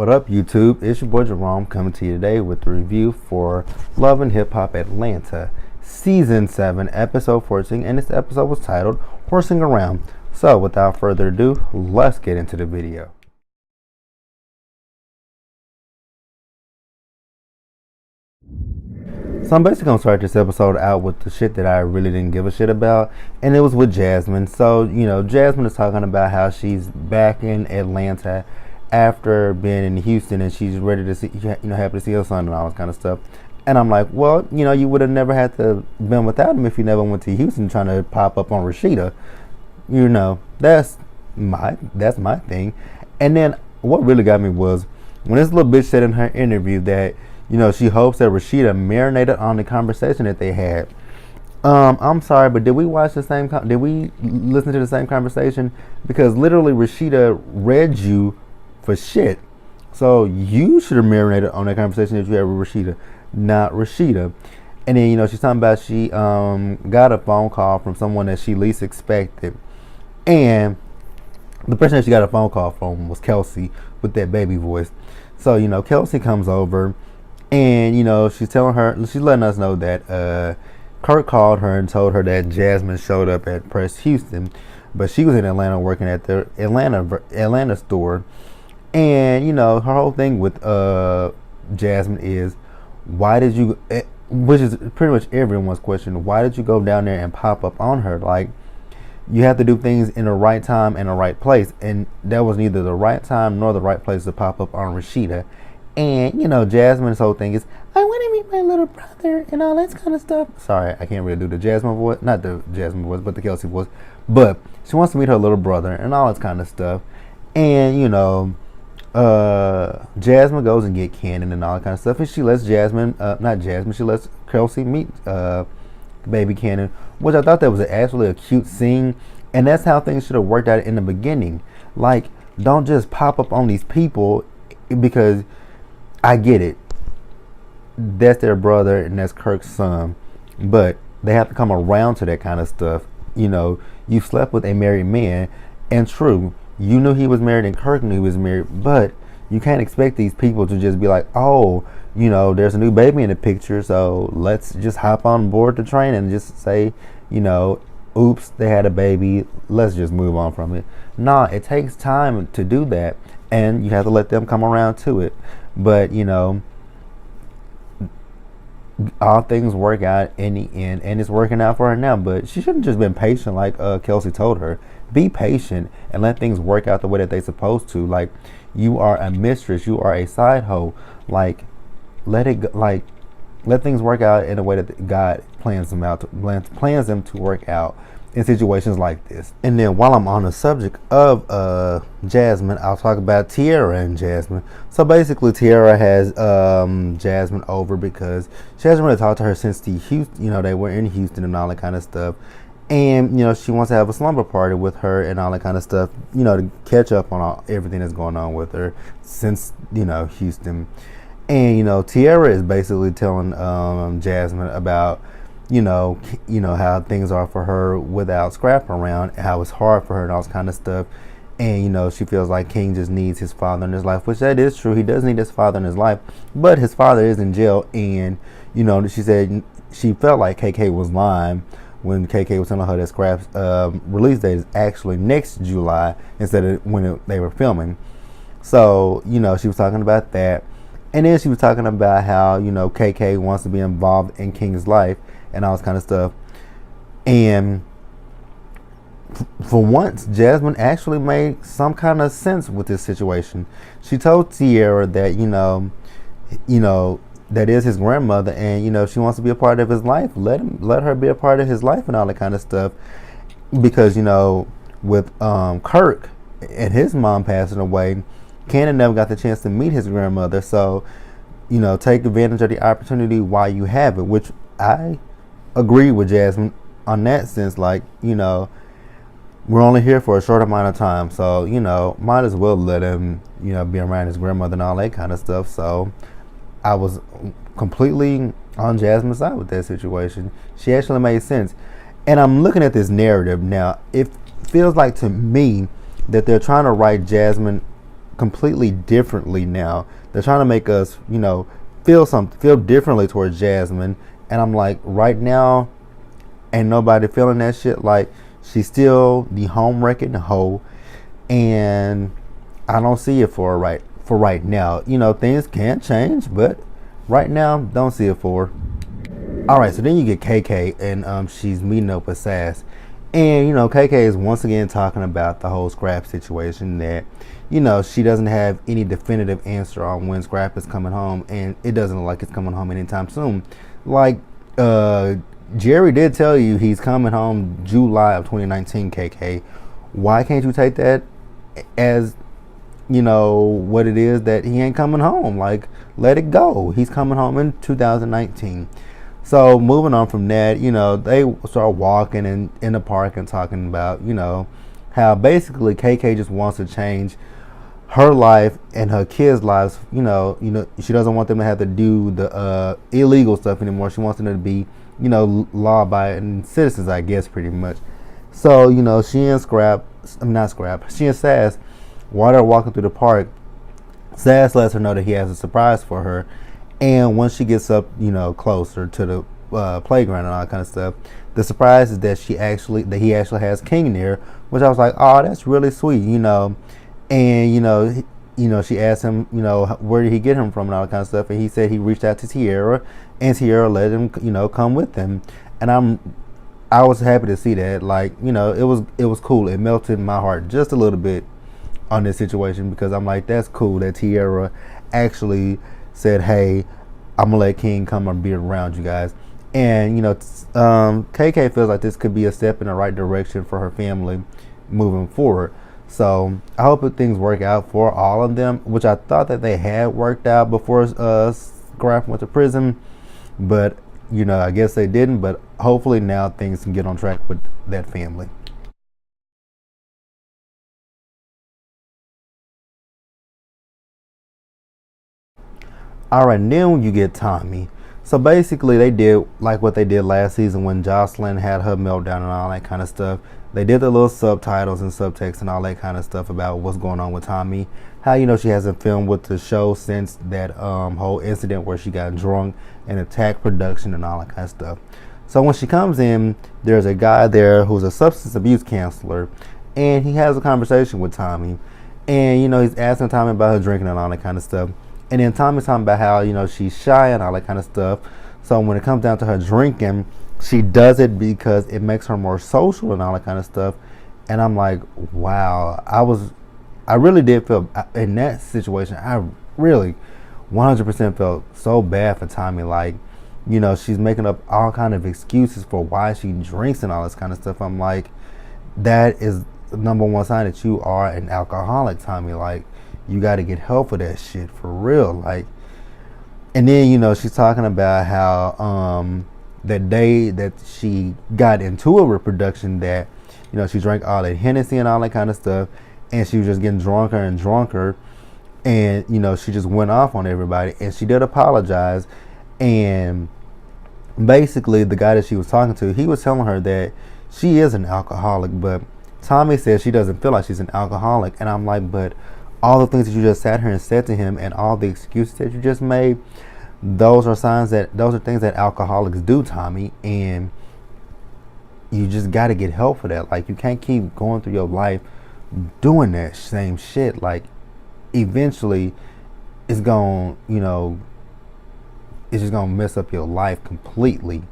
What up, YouTube? It's your boy Jerome coming to you today with the review for Love and Hip Hop Atlanta, Season 7, Episode 14, and this episode was titled Horsing Around. So, without further ado, let's get into the video. So I'm basically going to start this episode out with the shit that I really didn't give a shit about, and it was with Jasmine. So, Jasmine is talking about how she's back in Atlanta after being in Houston, and she's ready to see, happy to see her son and all this kind of stuff. And I'm like, well, you would have never had to been without him if you never went to Houston trying to pop up on Rashida. That's my thing. And then what really got me was when this little bitch said in her interview that she hopes that Rashida marinated on the conversation that they had. I'm sorry, but did we watch the same? Did we listen to the same conversation? Because literally, Rashida read you for shit. So you should have marinated on that conversation that you had with Rashida, not Rashida. And then she's talking about she got a phone call from someone that she least expected, and the person that she got a phone call from was Kelsey with that baby voice. So Kelsey comes over. And, she's letting us know that Kurt called her and told her that Jasmine showed up at Press Houston, but she was in Atlanta working at the Atlanta store. And, her whole thing with Jasmine is, why did you, which is pretty much everyone's question, why did you go down there and pop up on her? Like, you have to do things in the right time and the right place. And that was neither the right time nor the right place to pop up on Rashida. And, Jasmine's whole thing is, I want to meet my little brother and all that kind of stuff. Sorry, I can't really do the Jasmine voice. Not the Jasmine voice, but the Kelsey voice. But she wants to meet her little brother and all that kind of stuff. And, Jasmine goes and get Cannon and all that kind of stuff. And she lets she lets Kelsey meet baby Cannon, which I thought that was actually a cute scene. And that's how things should have worked out in the beginning. Like, don't just pop up on these people because... I get it. That's their brother and that's Kirk's son. But they have to come around to that kind of stuff. You slept with a married man. And true, you knew he was married and Kirk knew he was married. But you can't expect these people to just be like, oh, there's a new baby in the picture. So let's just hop on board the train and just say, oops, they had a baby. Let's just move on from it. Nah, it takes time to do that. And you have to let them come around to it. But, all things work out in the end, and it's working out for her now. But she should have just been patient like Kelsey told her. Be patient and let things work out the way that they're supposed to. Like, you are a mistress. You are a side hoe. Like, let things work out in a way that God plans them to work out in situations like this. And then while I'm on the subject of Jasmine, I'll talk about Tiara and Jasmine. So basically Tiara has Jasmine over because she hasn't really talked to her since the Houston, they were in Houston and all that kind of stuff. And, she wants to have a slumber party with her and all that kind of stuff, to catch up on everything that's going on with her since, Houston. And, Tiara is basically telling Jasmine about how things are for her without Scrap around, how it's hard for her and all this kind of stuff. And, she feels like King just needs his father in his life, which that is true. He does need his father in his life, but his father is in jail. And, she said she felt like KK was lying when KK was telling her that Scrap's release date is actually next July instead of when they were filming. So, she was talking about that. And then she was talking about how, KK wants to be involved in King's life and all this kind of stuff. And for once, Jasmine actually made some kind of sense with this situation. She told Tiara that, that is his grandmother, and she wants to be a part of his life. Let her be a part of his life and all that kind of stuff. Because with Kirk and his mom passing away, Cannon never got the chance to meet his grandmother. So take advantage of the opportunity while you have it, which I agree with Jasmine on that sense. Like, we're only here for a short amount of time, so might as well let him be around his grandmother and all that kind of stuff. So I was completely on Jasmine's side with that situation. She actually made sense. And I'm looking at this narrative now. It feels like to me that they're trying to write Jasmine completely differently now. They're trying to make us, feel differently towards Jasmine. And I'm like, right now, ain't nobody feeling that shit. Like, she's still the home wrecking hoe, and I don't see it for right now. Things can change, but right now, don't see it for her. All right, so then you get KK, and she's meeting up with Sass, and KK is once again talking about the whole Scrap situation, that she doesn't have any definitive answer on when Scrap is coming home, and it doesn't look like it's coming home anytime soon. Like, Jerry did tell you he's coming home July of 2019. KK, why can't you take that as what it is, that he ain't coming home? Like, let it go. He's coming home in 2019. So moving on from that, they start walking in the park and talking about, how basically KK just wants to change her life and her kids' lives. She doesn't want them to have to do the illegal stuff anymore. She wants them to be, law-abiding citizens, I guess, pretty much. So, she and she and Sass, while they're walking through the park, Sass lets her know that he has a surprise for her. And once she gets up, closer to the playground and all that kind of stuff, the surprise is that he actually has King there, which I was like, oh, that's really sweet, And she asked him, where did he get him from and all that kind of stuff, and he said he reached out to Tierra, and Tierra let him, come with him. And I was happy to see that. Like, it was cool. It melted my heart just a little bit on this situation, because I'm like, that's cool that Tierra actually said, hey, I'm gonna let King come and be around you guys. And KK feels like this could be a step in the right direction for her family moving forward. So I hope that things work out for all of them, which I thought that they had worked out before Scrap went to prison, but I guess they didn't. But hopefully now things can get on track with that family. All right, and then when you get Tommy, so basically they did like what they did last season when Jocelyn had her meltdown and all that kind of stuff. They did the little subtitles and subtext and all that kind of stuff about what's going on with Tommy. How she hasn't filmed with the show since that whole incident where she got drunk and attacked production and all that kind of stuff. So when she comes in, there's a guy there who's a substance abuse counselor, and he has a conversation with Tommy, and he's asking Tommy about her drinking and all that kind of stuff. And then Tommy's talking about how, she's shy and all that kind of stuff. So when it comes down to her drinking, she does it because it makes her more social and all that kind of stuff. And I'm like, wow, I really did feel, in that situation, I really 100% felt so bad for Tommy. Like, she's making up all kind of excuses for why she drinks and all this kind of stuff. I'm like, that is the number one sign that you are an alcoholic, Tommy. Like, you got to get help for that shit, for real. Like, and then she's talking about how that day that she got into a reproduction, that she drank all that Hennessy and all that kind of stuff, and she was just getting drunker and drunker, and she just went off on everybody. And she did apologize, and basically the guy that she was talking to, he was telling her that she is an alcoholic, but Tommy says she doesn't feel like she's an alcoholic. And I'm like, but all the things that you just sat here and said to him and all the excuses that you just made, those are things that alcoholics do, Tommy. And you just got to get help for that. Like, you can't keep going through your life doing that same shit. Like, eventually it's going, it's just going to mess up your life completely.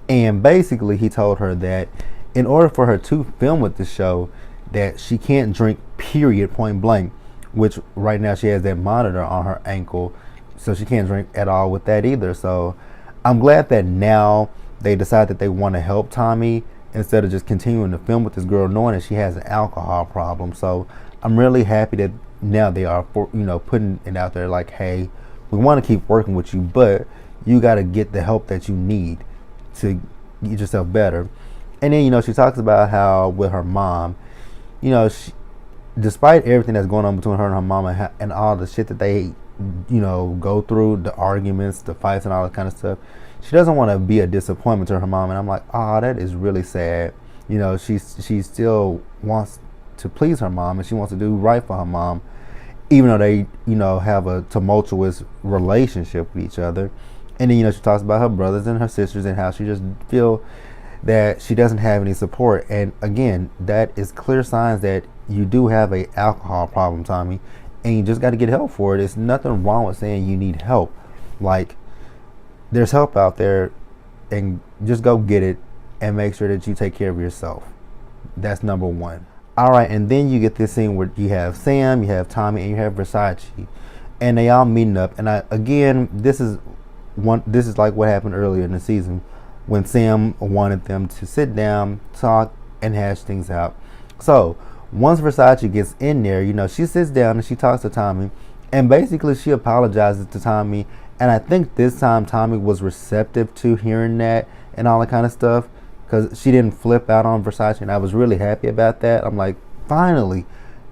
And basically he told her that in order for her to film with the show, that she can't drink, period, point blank. Which right now she has that monitor on her ankle, so she can't drink at all with that either. So I'm glad that now they decide that they want to help Tommy instead of just continuing to film with this girl knowing that she has an alcohol problem. So I'm really happy that now they are, putting it out there like, hey, we want to keep working with you, but you got to get the help that you need to get yourself better. And then she talks about how with her mom, despite everything that's going on between her and her mama and all the shit that they, go through, the arguments, the fights and all that kind of stuff, she doesn't want to be a disappointment to her mom. And I'm like, oh, that is really sad. She still wants to please her mom, and she wants to do right for her mom, even though they, have a tumultuous relationship with each other. And then, she talks about her brothers and her sisters and how she just feel that she doesn't have any support. And again, that is clear signs that you do have a alcohol problem, Tommy, and you just got to get help for it. There's nothing wrong with saying you need help. Like, there's help out there, and just go get it and make sure that you take care of yourself. That's number one. All right, and then you get this scene where you have Sam, you have Tommy, and you have Versace, and they all meeting up. And this is like what happened earlier in the season when Sam wanted them to sit down, talk, and hash things out. So once Versace gets in there, she sits down and she talks to Tommy, and basically she apologizes to Tommy. And I think this time Tommy was receptive to hearing that and all that kind of stuff, because she didn't flip out on Versace, and I was really happy about that. I'm like, finally,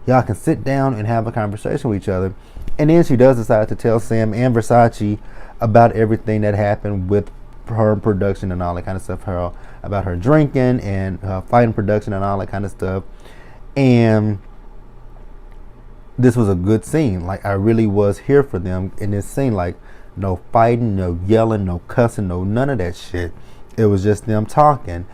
y'all can sit down and have a conversation with each other. And then she does decide to tell Sam and Versace about everything that happened with her production and all that kind of stuff, about her drinking and fighting production and all that kind of stuff. And this was a good scene. Like, I really was here for them in this scene. Like, no fighting, no yelling, no cussing, no none of that shit. It was just them talking.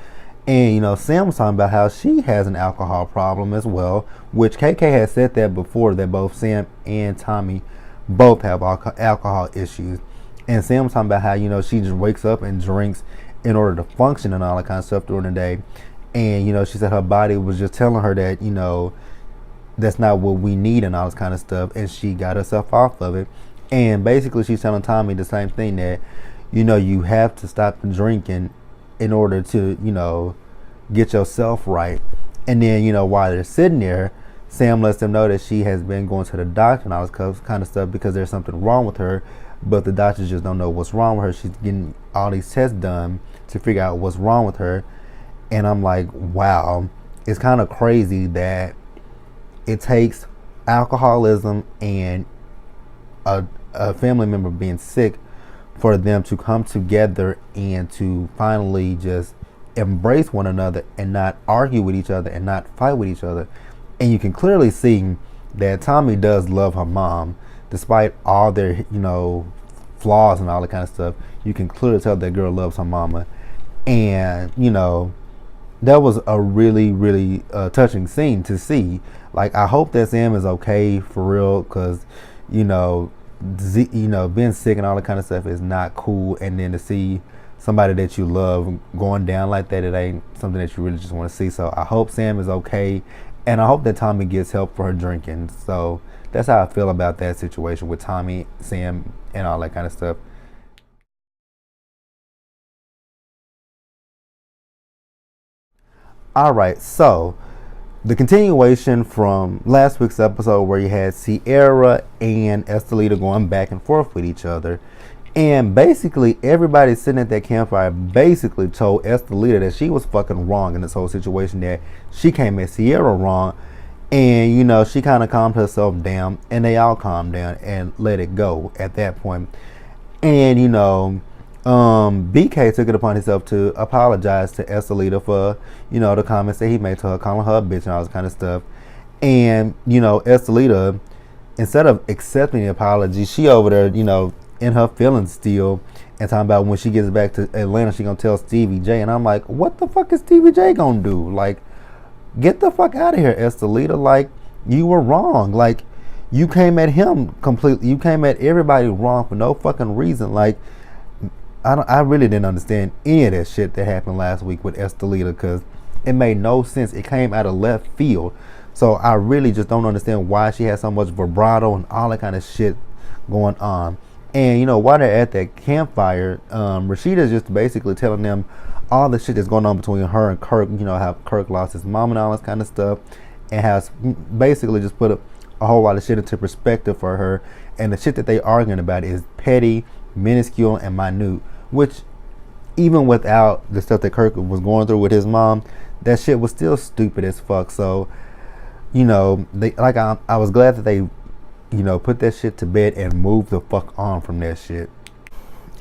And, Sam was talking about how she has an alcohol problem as well, which KK had said that before, that both Sam and Tommy both have alcohol issues. And Sam was talking about how, she just wakes up and drinks in order to function and all that kind of stuff during the day. And, she said her body was just telling her that, that's not what we need and all this kind of stuff. And she got herself off of it. And basically she's telling Tommy the same thing, that, you have to stop drinking in order to, get yourself right. And then, while they're sitting there, Sam lets them know that she has been going to the doctor and all this kind of stuff because there's something wrong with her, but the doctors just don't know what's wrong with her. She's getting all these tests done to figure out what's wrong with her. And I'm like, wow, it's kind of crazy that it takes alcoholism and a family member being sick for them to come together and to finally just embrace one another and not argue with each other and not fight with each other. And you can clearly see that Tommy does love her mom, despite all their, flaws and all that kind of stuff. You can clearly tell that girl loves her mama. And, that was a really, really touching scene to see. Like, I hope that Sam is okay for real, because, being sick and all that kind of stuff is not cool. And then to see somebody that you love going down like that, it ain't something that you really just want to see. So I hope Sam is okay, and I hope that Tommy gets help for her drinking. So that's how I feel about that situation with Tommy, Sam, and all that kind of stuff. All right, so the continuation from last week's episode, where you had Sierra and Estelita going back and forth with each other. And basically, everybody sitting at that campfire basically told Estelita that she was fucking wrong in this whole situation, that she came at Sierra wrong. And, she kind of calmed herself down, and they all calmed down and let it go at that point. And, BK took it upon himself to apologize to Estelita for, the comments that he made to her, calling her a bitch and all this kind of stuff. And, Estelita, instead of accepting the apology, she over there, in her feelings still, and talking about when she gets back to Atlanta, she gonna tell Stevie J. And I'm like, what the fuck is Stevie J gonna do? Like, get the fuck out of here, Estelita. Like, you were wrong. Like, you came at him completely. You came at everybody wrong for no fucking reason. Like, I really didn't understand any of that shit that happened last week with Estelita, because it made no sense. It came out of left field. So I really just don't understand why she has so much vibrato and all that kind of shit going on. And, while they're at that campfire, Rashida's just basically telling them all the shit that's going on between her and Kirk, how Kirk lost his mom and all this kind of stuff, and has basically just put a whole lot of shit into perspective for her. And the shit that they arguing about is petty, minuscule, and minute, which, even without the stuff that Kirk was going through with his mom, that shit was still stupid as fuck. So, I was glad that they, put that shit to bed and move the fuck on from that shit.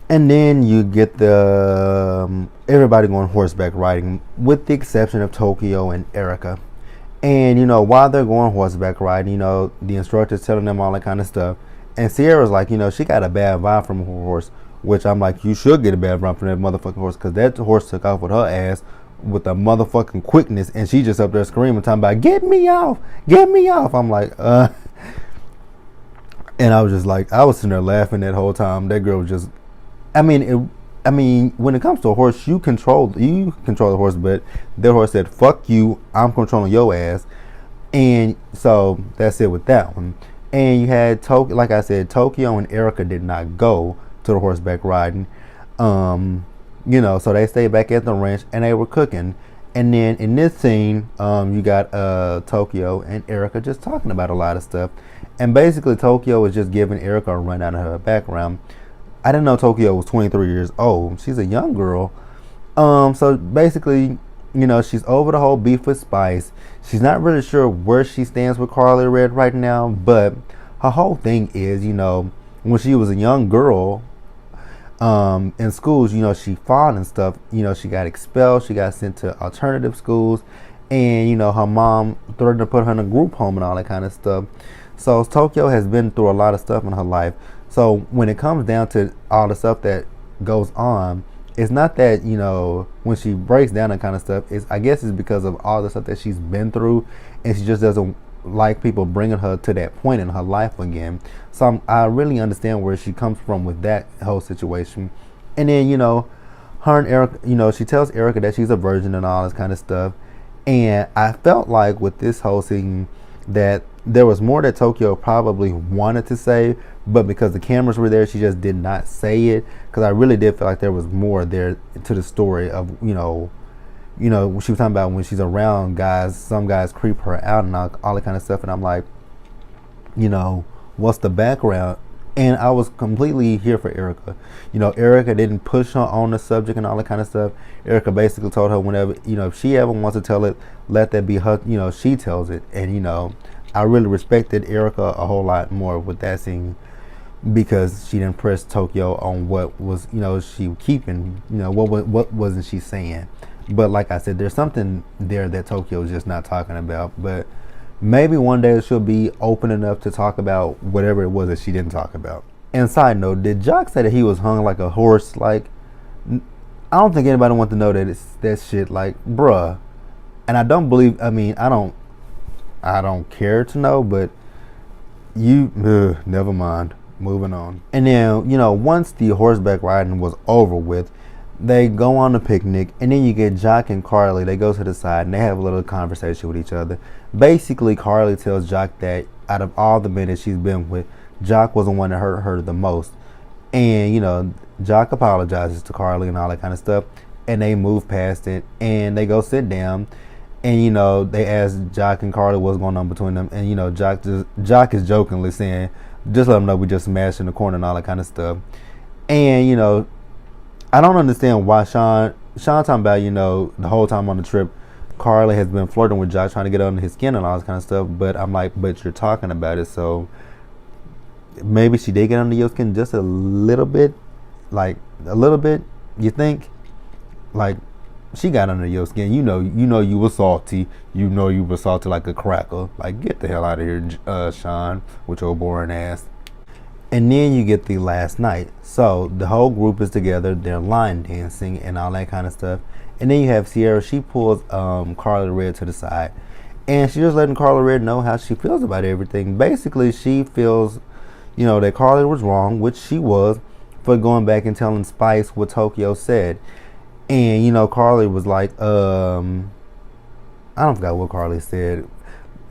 And then you get the everybody going horseback riding, with the exception of Tokyo and Erica. And while they're going horseback riding, the instructor's telling them all that kind of stuff. And Sierra's like, she got a bad vibe from her horse, which I'm like, you should get a bad vibe from that motherfucking horse, because that horse took off with her ass with a motherfucking quickness, and she just up there screaming, talking about, get me off, get me off. I'm like, and I was just like, I was sitting there laughing that whole time. That girl was just, I mean, when it comes to a horse, you control the horse, but their horse said, fuck you, I'm controlling your ass. And so that's it with that one. And you had, like I said, Tokyo and Erica did not go to the horseback riding. So they stayed back at the ranch and they were cooking. And then in this scene, you got Tokyo and Erica just talking about a lot of stuff. And basically Tokyo was just giving Erica a rundown of her background. I didn't know Tokyo was 23 years old. She's a young girl. So basically, she's over the whole beef with Spice. She's not really sure where she stands with Carly Red right now, but her whole thing is, when she was a young girl, in schools, she fought and stuff. She got expelled. She got sent to alternative schools, and her mom threatened to put her in a group home and all that kind of stuff. So Tokyo has been through a lot of stuff in her life. So when it comes down to all the stuff that goes on, it's not that, when she breaks down that kind of stuff, I guess it's because of all the stuff that she's been through, and she just doesn't like people bringing her to that point in her life again. So I really understand where she comes from with that whole situation. And then, her and Erica, she tells Erica that she's a virgin and all this kind of stuff. And I felt like with this whole scene that there was more that Tokyo probably wanted to say, but because the cameras were there, she just did not say it. Because I really did feel like there was more there to the story of, she was talking about when she's around guys, some guys creep her out and all that kind of stuff. And I'm like, what's the background? And I was completely here for Erica. Erica didn't push her on the subject and all that kind of stuff. Erica basically told her whenever, if she ever wants to tell it, let that be her, she tells it. And, I really respected Erica a whole lot more with that scene, because she didn't press Tokyo on what was, she keeping, what wasn't she saying. But like I said, there's something there that Tokyo is just not talking about. But maybe one day she'll be open enough to talk about whatever it was that she didn't talk about. And side note, did Jock say that he was hung like a horse? Like, I don't think anybody wants to know that it's that shit. Like, bruh. And I don't believe, I don't care to know, but never mind. Moving on. And then, once the horseback riding was over with, they go on a picnic, and then you get Jock and Carly. They go to the side and they have a little conversation with each other. Basically, Carly tells Jock that out of all the men that she's been with, Jock was the one that hurt her the most. And, Jock apologizes to Carly and all that kind of stuff, and they move past it, and they go sit down. And, they ask Jock and Carly what's going on between them. And, Jock is jokingly saying, just let them know we just smashed in the corner and all that kind of stuff. And, I don't understand why Sean talking about, the whole time on the trip, Carly has been flirting with Jock, trying to get under his skin and all this kind of stuff. But I'm like, but you're talking about it, so maybe she did get under your skin just a little bit. Like, a little bit, you think? Like, she got under your skin. You know you were salty. You were salty like a cracker. Like, get the hell out of here, Sean, with your boring ass. And then you get the last night. So the whole group is together. They're line dancing and all that kind of stuff. And then you have Sierra. She pulls Carly Red to the side, and she's just letting Carly Red know how she feels about everything. Basically, she feels, that Carly was wrong, which she was, for going back and telling Spice what Tokyo said. And Carly was like, I don't forget what Carly said.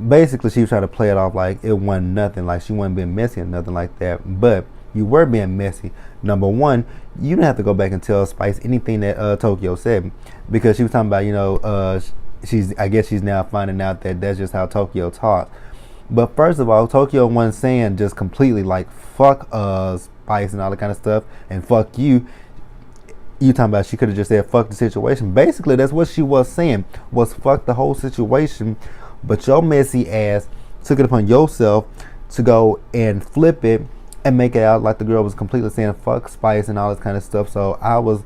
Basically, she was trying to play it off like it wasn't nothing, like she wasn't being messy or nothing like that. But you were being messy. Number one, you didn't have to go back and tell Spice anything that Tokyo said, because she was talking about, I guess she's now finding out that that's just how Tokyo talks. But first of all, Tokyo wasn't saying just completely like fuck Spice and all that kind of stuff and fuck you. You talking about she could have just said fuck the situation. Basically, that's what she was saying, was fuck the whole situation. But your messy ass took it upon yourself to go and flip it and make it out like the girl was completely saying fuck Spice and all this kind of stuff. So I was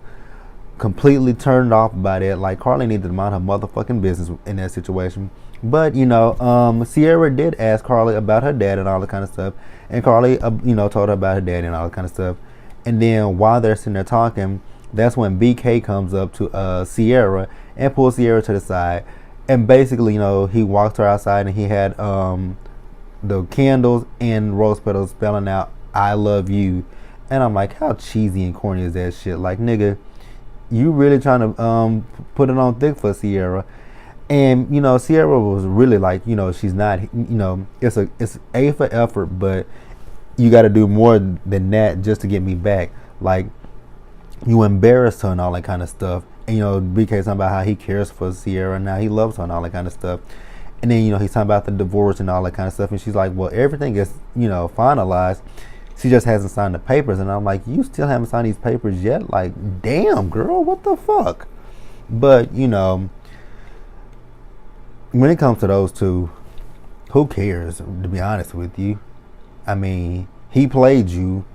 completely turned off by that. Like, Carly needed to mind her motherfucking business in that situation. But Sierra did ask Carly about her dad and all that kind of stuff, and Carly, told her about her dad and all that kind of stuff. And then while they're sitting there talking, that's when BK comes up to Sierra and pulls Sierra to the side, and basically, he walked her outside, and he had the candles and rose petals spelling out "I love you," and I'm like, how cheesy and corny is that shit? Like, nigga, you really trying to put it on thick for Sierra. And Sierra was really like, she's not, it's A for effort, but you got to do more than that just to get me back. Like, you embarrassed her and all that kind of stuff. And BK talking about how he cares for Sierra now, he loves her and all that kind of stuff. And then he's talking about the divorce and all that kind of stuff. And she's like, well, everything is finalized. She just hasn't signed the papers. And I'm like, you still haven't signed these papers yet? Like, damn, girl, what the fuck? But when it comes to those two, who cares, to be honest with you? I mean, he played you,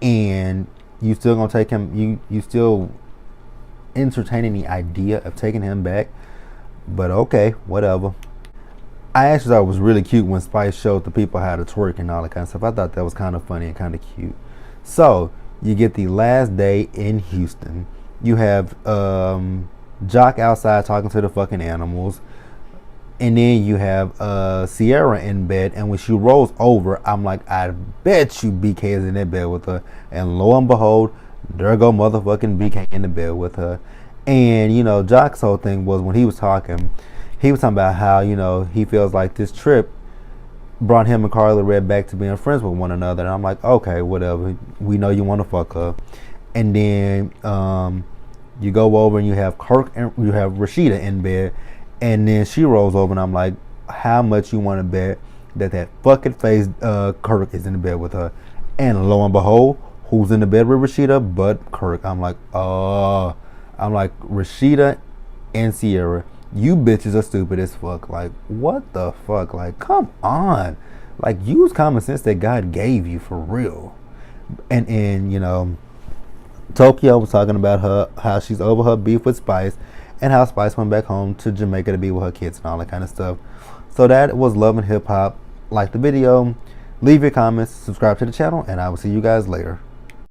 and you still gonna take him, you still entertaining the idea of taking him back. But okay, whatever. I actually thought it was really cute when Spice showed the people how to twerk and all that kind of stuff. I thought that was kind of funny and kind of cute. So you get the last day in Houston. You have Jock outside talking to the fucking animals. And then you have Sierra in bed, and when she rolls over, I'm like, I bet you BK is in that bed with her. And lo and behold, there go motherfucking BK in the bed with her. And Jock's whole thing was, when he was talking about how he feels like this trip brought him and Carly Red back to being friends with one another. And I'm like, okay, whatever. We know you want to fuck her. And then you go over and you have Kirk and you have Rashida in bed. And then she rolls over, and I'm like, how much you want to bet that fucking face Kirk is in the bed with her? And lo and behold, who's in the bed with Rashida but Kirk? I'm like, Rashida and Sierra, you bitches are stupid as fuck. Like, what the fuck? Like, come on. Like, use common sense that God gave you for real. And Tokyo was talking about how she's over her beef with Spice, and how Spice went back home to Jamaica to be with her kids and all that kind of stuff. So that was Love and Hip Hop. Like the video, leave your comments, subscribe to the channel, and I will see you guys later.